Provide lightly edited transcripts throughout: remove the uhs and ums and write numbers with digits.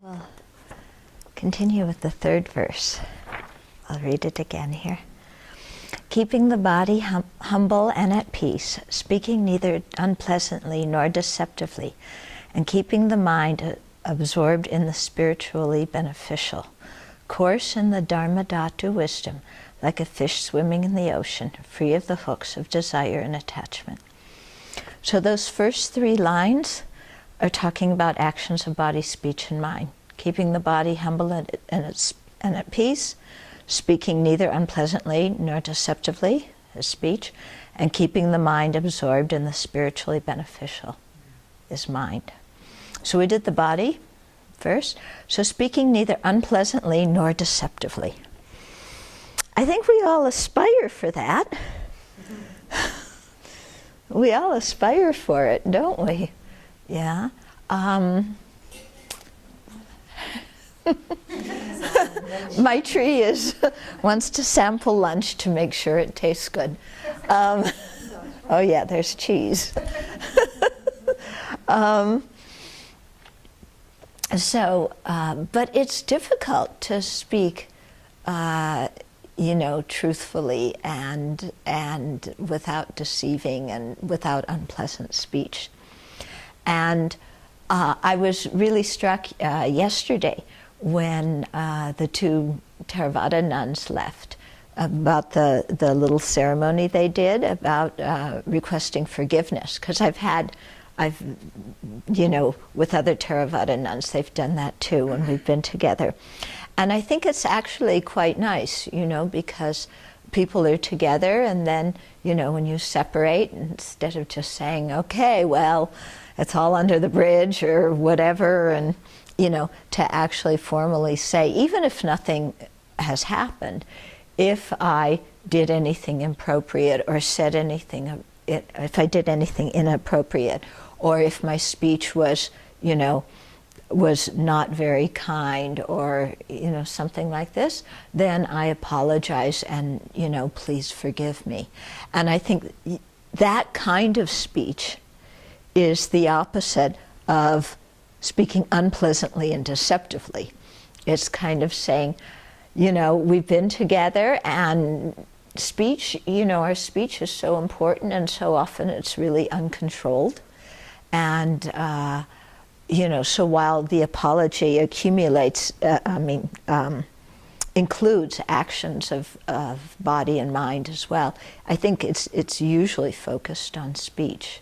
We'll continue with the third verse. I'll read it again here. Keeping the body humble and at peace, speaking neither unpleasantly nor deceptively, and keeping the mind absorbed in the spiritually beneficial. Course in the Dharmadhatu wisdom, like a fish swimming in the ocean, free of the hooks of desire and attachment. So those first three lines are talking about actions of body, speech, and mind. Keeping the body humble and at peace, speaking neither unpleasantly nor deceptively, is speech, and keeping the mind absorbed in the spiritually beneficial is mind. So we did the body first. So speaking neither unpleasantly nor deceptively. I think we all aspire for that. We all aspire for it, don't we? Yeah. My tree wants to sample lunch to make sure it tastes good. Oh yeah, there's cheese. But it's difficult to speak, truthfully and without deceiving and without unpleasant speech. And I was really struck yesterday when the two Theravada nuns left about the little ceremony they did about requesting forgiveness. Because with other Theravada nuns, they've done that too when we've been together. And I think it's actually quite nice, because people are together and then, when you separate, instead of just saying, okay, well, it's all under the bridge or whatever, and, to actually formally say, even if nothing has happened, if I did anything inappropriate or said anything, if I did anything inappropriate, or if my speech was, was not very kind, or something like this, then I apologize and please forgive me. And I think that kind of speech is the opposite of speaking unpleasantly and deceptively. It's kind of saying, we've been together, and speech, our speech is so important, and so often it's really uncontrolled. And so while the apology includes actions of body and mind as well, I think it's usually focused on speech.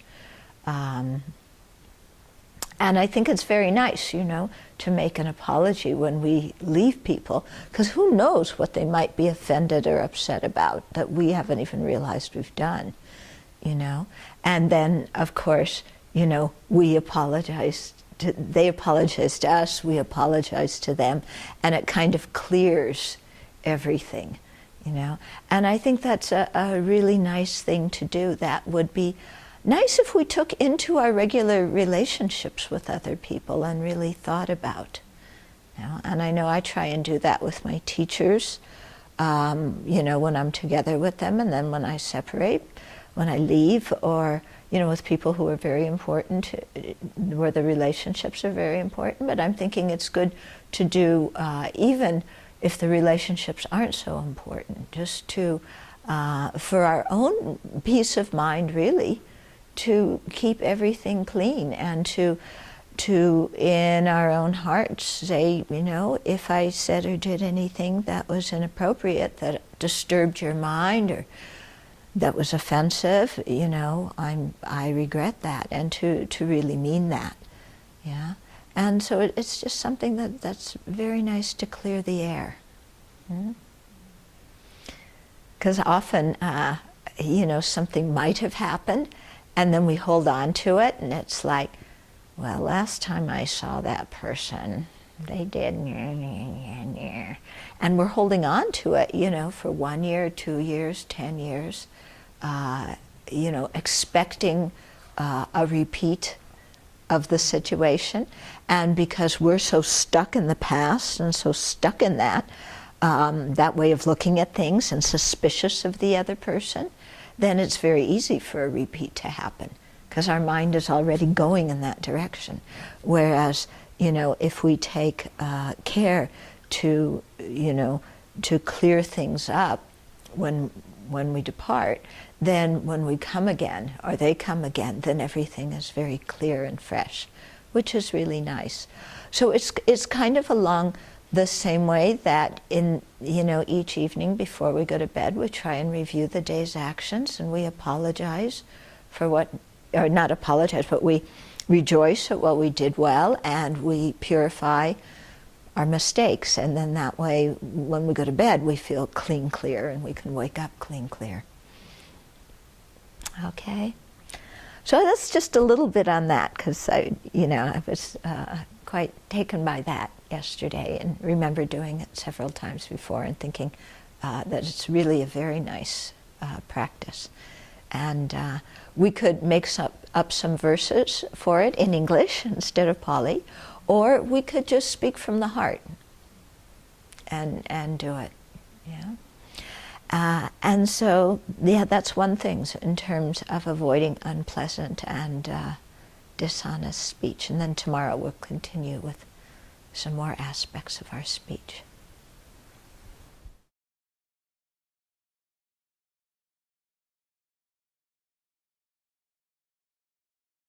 And I think it's very nice, to make an apology when we leave people, because who knows what they might be offended or upset about that we haven't even realized we've done, And then, of course, we apologize. They apologize to us, we apologize to them, and it kind of clears everything, And I think that's a really nice thing to do. That would be nice if we took into our regular relationships with other people and really thought about. And I know I try and do that with my teachers, when I'm together with them, and then when I separate, when I leave, or with people who are very important, where the relationships are very important. But I'm thinking it's good to do, even if the relationships aren't so important, just to, for our own peace of mind, really, to keep everything clean, and to in our own hearts say, if I said or did anything that was inappropriate, that disturbed your mind, or that was offensive, I regret that, and to really mean that, yeah. And so it's just something that's very nice to clear the air. Because often, something might have happened, and then we hold on to it, and it's like, well, last time I saw that person, they did, and we're holding on to it, for 1 year, 2 years, 10 years, expecting a repeat of the situation. And because we're so stuck in the past and so stuck in that way of looking at things, and suspicious of the other person, then it's very easy for a repeat to happen, because our mind is already going in that direction. Whereas if we take care to, to clear things up when we depart, then when we come again, or they come again, then everything is very clear and fresh, which is really nice. So it's kind of along the same way that in, each evening before we go to bed, we try and review the day's actions, and we apologize for what, or not apologize, but we rejoice at what we did well, and we purify our mistakes, and then that way when we go to bed we feel clean, clear, and we can wake up clean, clear. Okay, so that's just a little bit on that, because I was quite taken by that yesterday, and remember doing it several times before and thinking that it's really a very nice practice. And we could make up some verses for it in English instead of Pali, or we could just speak from the heart and do it. And so, that's one thing in terms of avoiding unpleasant and dishonest speech. And then tomorrow we'll continue with some more aspects of our speech.